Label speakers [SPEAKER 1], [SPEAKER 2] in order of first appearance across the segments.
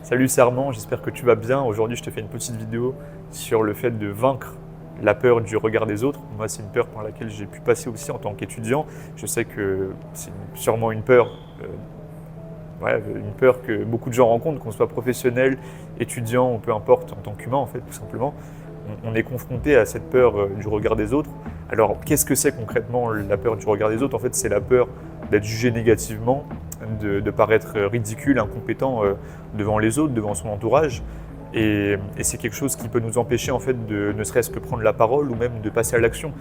[SPEAKER 1] Salut, c'est Armand, j'espère que tu vas bien. Aujourd'hui, je te fais une petite vidéo sur le fait de vaincre la peur du regard des autres. Moi, c'est une peur par laquelle j'ai pu passer aussi en tant qu'étudiant. Je sais que c'est sûrement une peur, une peur que beaucoup de gens rencontrent, qu'on soit professionnel, étudiant ou peu importe, en tant qu'humain en fait, tout simplement. On est confronté à cette peur du regard des autres. Alors, qu'est-ce que c'est concrètement la peur du regard des autres? En fait, c'est la peur d'être jugé négativement, de paraître ridicule, incompétent devant les autres, devant son entourage. Et c'est quelque chose qui peut nous empêcher en fait de ne serait-ce que prendre la parole ou même de passer à l'action.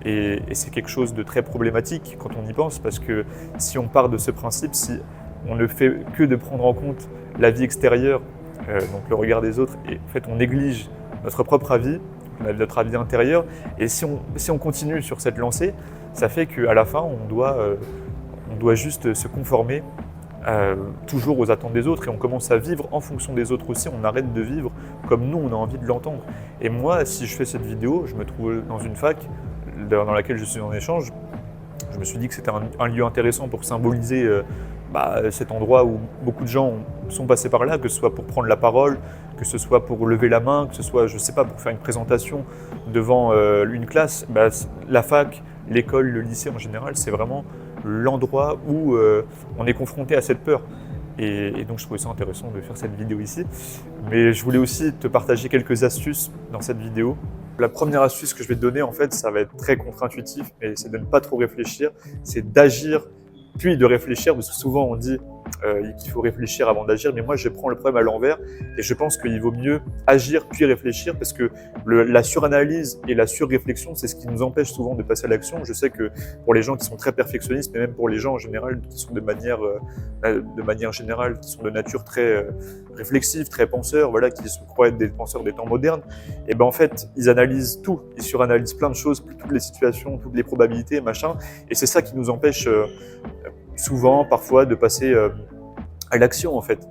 [SPEAKER 1] Et c'est quelque chose de très problématique quand on y pense, parce que si on part de ce principe, si on ne fait que de prendre en compte la vie extérieure, donc le regard des autres, et en fait on néglige notre propre avis, notre avis intérieur, et si on continue sur cette lancée, ça fait qu'à la fin on doit juste se conformer toujours aux attentes des autres, et on commence à vivre en fonction des autres aussi. On arrête de vivre comme nous on a envie de l'entendre. Et moi, si je fais cette vidéo, je me trouve dans une fac dans laquelle je suis en échange. Je me suis dit que c'était un lieu intéressant pour symboliser cet endroit où beaucoup de gens sont passés par là, que ce soit pour prendre la parole, que ce soit pour lever la main, que ce soit, je sais pas, pour faire une présentation devant une classe. La fac, l'école, le lycée en général, c'est vraiment l'endroit où on est confronté à cette peur. Et donc je trouvais ça intéressant de faire cette vidéo ici. Mais je voulais aussi te partager quelques astuces dans cette vidéo. La première astuce que je vais te donner, en fait, ça va être très contre-intuitif, mais c'est de ne pas trop réfléchir, c'est d'agir puis de réfléchir, parce que souvent on dit qu'il faut réfléchir avant d'agir, mais moi je prends le problème à l'envers et je pense qu'il vaut mieux agir puis réfléchir, parce que la suranalyse et la surréflexion, c'est ce qui nous empêche souvent de passer à l'action. Je sais que pour les gens qui sont très perfectionnistes, mais même pour les gens en général qui sont de manière générale, qui sont de nature très réflexive, très penseurs, voilà, qui se croient être des penseurs des temps modernes, et ben en fait ils analysent tout, ils suranalysent plein de choses, toutes les situations, toutes les probabilités, machin, et c'est ça qui nous empêche souvent, parfois, de passer à l'action en fait.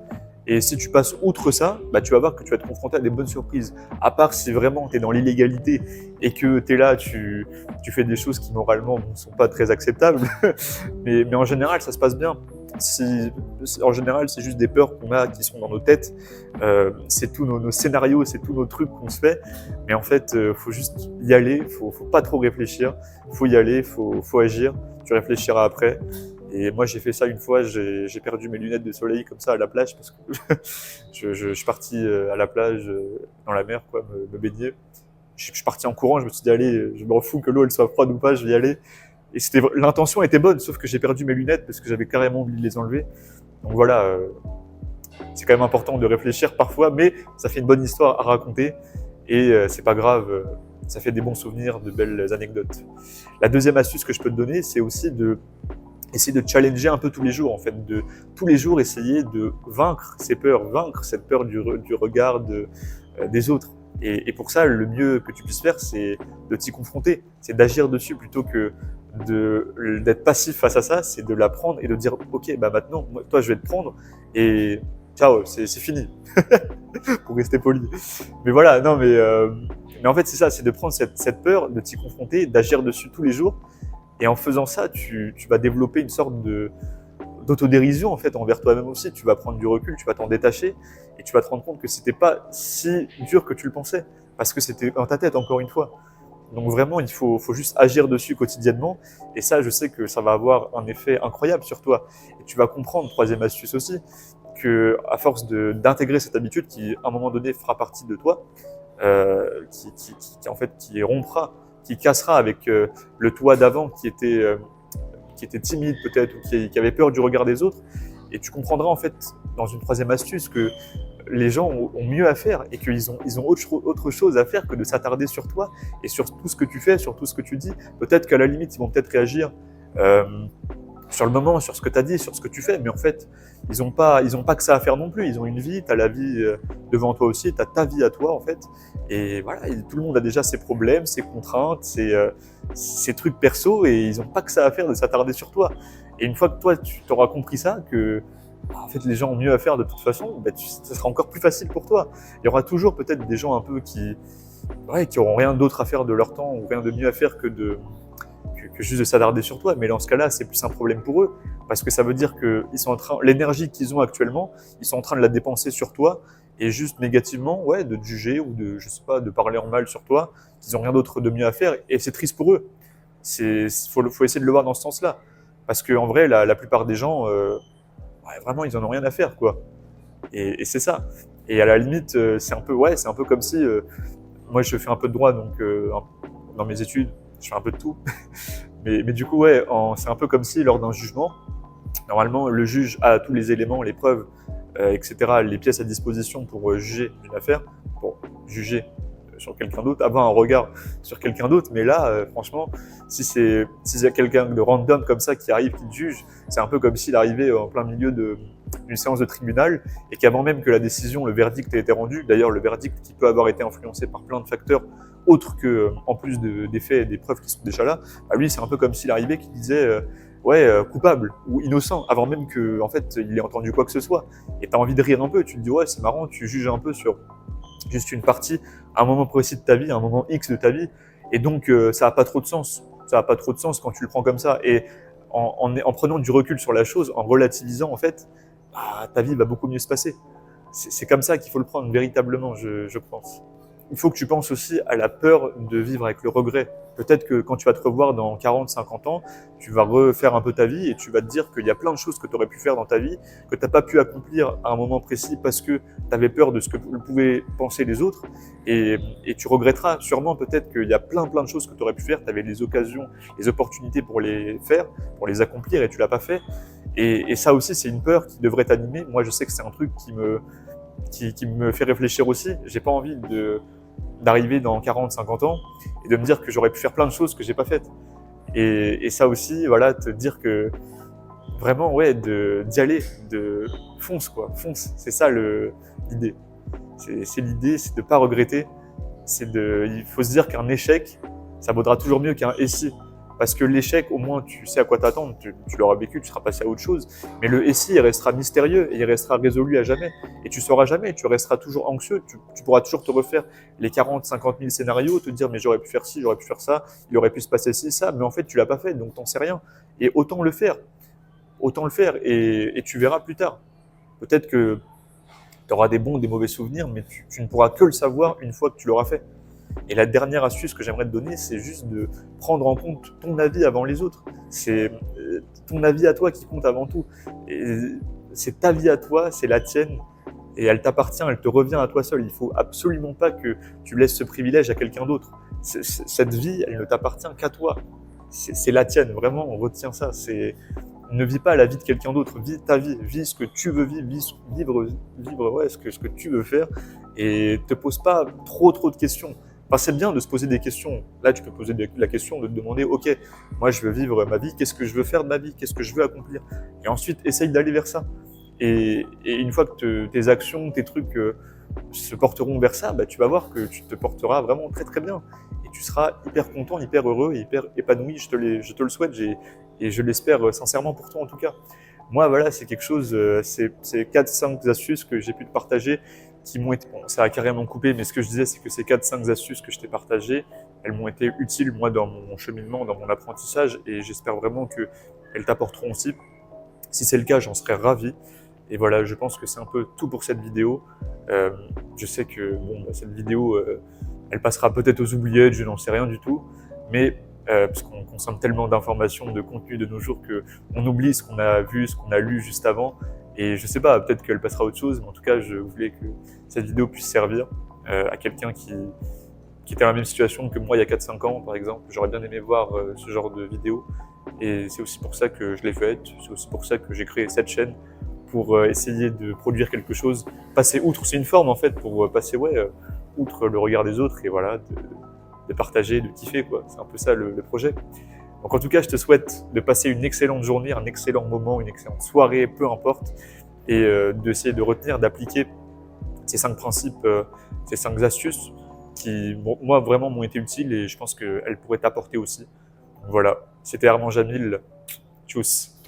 [SPEAKER 1] Et si tu passes outre ça, tu vas voir que tu vas te confronter à des bonnes surprises. À part si vraiment tu es dans l'illégalité et que tu es là, tu fais des choses qui moralement ne sont pas très acceptables, mais en général ça se passe bien. En général, c'est juste des peurs qu'on a qui sont dans nos têtes, c'est tous nos scénarios, c'est tous nos trucs qu'on se fait, mais en fait, faut juste y aller, faut pas trop réfléchir, faut y aller, faut agir, tu réfléchiras après. Et moi, j'ai fait ça une fois, j'ai perdu mes lunettes de soleil comme ça à la plage, parce que je suis parti à la plage, dans la mer, quoi, me baigner. Je suis parti en courant, je me suis dit, allez, je m'en fous que l'eau elle soit froide ou pas, je vais y aller. Et l'intention était bonne, sauf que j'ai perdu mes lunettes parce que j'avais carrément oublié de les enlever. Donc voilà, c'est quand même important de réfléchir parfois, mais ça fait une bonne histoire à raconter et c'est pas grave, ça fait des bons souvenirs, de belles anecdotes. La deuxième astuce que je peux te donner, c'est aussi essayer de challenger un peu tous les jours, en fait, de tous les jours essayer de vaincre ces peurs, vaincre cette peur du regard des autres. Et pour ça, le mieux que tu puisses faire, c'est de t'y confronter, c'est d'agir dessus plutôt que d'être passif face à ça, c'est de la prendre et de dire ok, maintenant, toi je vais te prendre et ciao, c'est fini, pour rester poli. Mais voilà, non mais en fait c'est ça, c'est de prendre cette peur, de t'y confronter, d'agir dessus tous les jours, et en faisant ça, tu vas développer une sorte d'autodérision en fait envers toi-même aussi. Tu vas prendre du recul, tu vas t'en détacher et tu vas te rendre compte que c'était pas si dur que tu le pensais, parce que c'était dans ta tête encore une fois. Donc vraiment, il faut juste agir dessus quotidiennement, et ça, je sais que ça va avoir un effet incroyable sur toi. Et tu vas comprendre, troisième astuce aussi, que à force d'intégrer cette habitude qui, à un moment donné, fera partie de toi, qui rompra, qui cassera avec le toi d'avant qui était timide peut-être, ou qui avait peur du regard des autres. Et tu comprendras en fait, dans une troisième astuce, que les gens ont mieux à faire et qu'ils ont autre chose à faire que de s'attarder sur toi et sur tout ce que tu fais, sur tout ce que tu dis. Peut-être qu'à la limite, ils vont peut-être réagir sur le moment, sur ce que tu as dit, sur ce que tu fais, mais en fait, ils n'ont pas que ça à faire non plus. Ils ont une vie, tu as la vie devant toi aussi, tu as ta vie à toi en fait. Et voilà, tout le monde a déjà ses problèmes, ses contraintes, ses trucs perso, et ils n'ont pas que ça à faire de s'attarder sur toi. Et une fois que toi, tu t'auras compris ça, que en fait, les gens ont mieux à faire de toute façon, ça sera encore plus facile pour toi. Il y aura toujours peut-être des gens un peu qui auront rien d'autre à faire de leur temps, ou rien de mieux à faire que que juste de s'attarder sur toi. Mais dans ce cas-là, c'est plus un problème pour eux, parce que ça veut dire que l'énergie qu'ils ont actuellement, ils sont en train de la dépenser sur toi, et juste négativement, ouais, de te juger ou de, je sais pas, de parler en mal sur toi, qu'ils ont rien d'autre de mieux à faire, et c'est triste pour eux. Faut essayer de le voir dans ce sens-là, parce qu'en vrai, la plupart des gens, ouais, vraiment, ils en ont rien à faire, quoi. Et c'est ça. Et à la limite, c'est un peu, ouais, c'est un peu comme si, moi, je fais un peu de droit, donc dans mes études, je fais un peu de tout. Mais du coup, ouais, c'est un peu comme si lors d'un jugement, normalement, le juge a tous les éléments, les preuves, etc., les pièces à disposition pour juger une affaire, pour juger sur quelqu'un d'autre, avoir un regard sur quelqu'un d'autre. Mais là, franchement, s'il y a quelqu'un de random comme ça qui arrive, qui te juge, c'est un peu comme s'il arrivait en plein milieu d'une séance de tribunal et qu'avant même que la décision, le verdict ait été rendu, d'ailleurs le verdict qui peut avoir été influencé par plein de facteurs autres que, en plus des faits et des preuves qui sont déjà là, bah lui c'est un peu comme s'il arrivait qui disait ouais, coupable ou innocent, avant même que en fait, il ait entendu quoi que ce soit. Et tu as envie de rire un peu, tu te dis ouais c'est marrant, tu juges un peu sur juste une partie, à un moment précis de ta vie, à un moment X de ta vie, et donc ça n'a pas trop de sens. Ça n'a pas trop de sens quand tu le prends comme ça. Et en prenant du recul sur la chose, en relativisant en fait, bah, ta vie va beaucoup mieux se passer. C'est comme ça qu'il faut le prendre véritablement, je pense. Il faut que tu penses aussi à la peur de vivre avec le regret. Peut-être que quand tu vas te revoir dans 40, 50 ans, tu vas refaire un peu ta vie et tu vas te dire qu'il y a plein de choses que tu aurais pu faire dans ta vie, que tu n'as pas pu accomplir à un moment précis parce que tu avais peur de ce que pouvaient penser les autres. Et tu regretteras sûrement peut-être qu'il y a plein de choses que tu aurais pu faire, tu avais les occasions, les opportunités pour les faire, pour les accomplir et tu l'as pas fait. Et ça aussi, c'est une peur qui devrait t'animer. Moi, je sais que c'est un truc qui me fait réfléchir aussi. J'ai pas envie d'arriver dans 40, 50 ans et de me dire que j'aurais pu faire plein de choses que j'ai pas faites. Et ça aussi, voilà, te dire que vraiment, ouais, d'y aller, fonce, quoi, fonce. C'est ça l'idée. C'est l'idée, c'est de pas regretter. Il faut se dire qu'un échec, ça vaudra toujours mieux qu'un « et si ». Parce que l'échec, au moins, tu sais à quoi t'attendre, tu l'auras vécu, tu seras passé à autre chose. Mais le « et si », il restera mystérieux et il restera résolu à jamais. Et tu sauras jamais, tu resteras toujours anxieux. Tu pourras toujours te refaire les 40, 50 000 scénarios, te dire « mais j'aurais pu faire ci, j'aurais pu faire ça, il aurait pu se passer ci, ça ». Mais en fait, tu l'as pas fait, donc t'en sais rien. Et autant le faire. Autant le faire et tu verras plus tard. Peut-être que tu auras des bons ou des mauvais souvenirs, mais tu ne pourras que le savoir une fois que tu l'auras fait. Et la dernière astuce que j'aimerais te donner, c'est juste de prendre en compte ton avis avant les autres. C'est ton avis à toi qui compte avant tout. C'est ta vie à toi, c'est la tienne, et elle t'appartient, elle te revient à toi seul. Il ne faut absolument pas que tu laisses ce privilège à quelqu'un d'autre. Cette vie, elle ne t'appartient qu'à toi. C'est la tienne, vraiment, on retient ça. Ne vis pas la vie de quelqu'un d'autre, vis ta vie, vis ce que tu veux vivre, vivre ouais, ce que tu veux faire, et te pose pas trop de questions. Enfin, c'est bien de se poser des questions. Là, tu peux poser la question de te demander, ok, moi je veux vivre ma vie, qu'est-ce que je veux faire de ma vie, qu'est-ce que je veux accomplir, et ensuite essaye d'aller vers ça. Et une fois que tes actions, tes trucs se porteront vers ça, bah, tu vas voir que tu te porteras vraiment très bien, et tu seras hyper content, hyper heureux, hyper épanoui. Je te le souhaite, et je l'espère sincèrement pour toi en tout cas. Moi, voilà, c'est quelque chose, c'est 4-5 astuces que j'ai pu te partager qui m'ont été, bon, ça a carrément coupé, mais ce que je disais, c'est que ces 4-5 astuces que je t'ai partagées, elles m'ont été utiles, moi, dans mon cheminement, dans mon apprentissage, et j'espère vraiment qu'elles t'apporteront aussi. Si c'est le cas, j'en serais ravi. Et voilà, je pense que c'est un peu tout pour cette vidéo. Je sais que bon, bah, cette vidéo, elle passera peut-être aux oubliettes, je n'en sais rien du tout, mais parce qu'on consomme tellement d'informations, de contenu de nos jours qu'on oublie ce qu'on a vu, ce qu'on a lu juste avant. Et je sais pas, peut-être qu'elle passera à autre chose, mais en tout cas, je voulais que cette vidéo puisse servir à quelqu'un qui était dans la même situation que moi il y a 4-5 ans, par exemple. J'aurais bien aimé voir ce genre de vidéo. Et c'est aussi pour ça que je l'ai faite, c'est aussi pour ça que j'ai créé cette chaîne, pour essayer de produire quelque chose, passer outre, c'est une forme en fait, pour passer outre le regard des autres, et voilà, de partager, de kiffer, quoi. C'est un peu ça le projet. Donc en tout cas, je te souhaite de passer une excellente journée, un excellent moment, une excellente soirée, peu importe, et d'essayer de retenir, d'appliquer ces 5 principes, ces 5 astuces qui, bon, moi, vraiment m'ont été utiles, et je pense qu'elles pourraient t'apporter aussi. Donc voilà, c'était Armand Jamil, tchuss.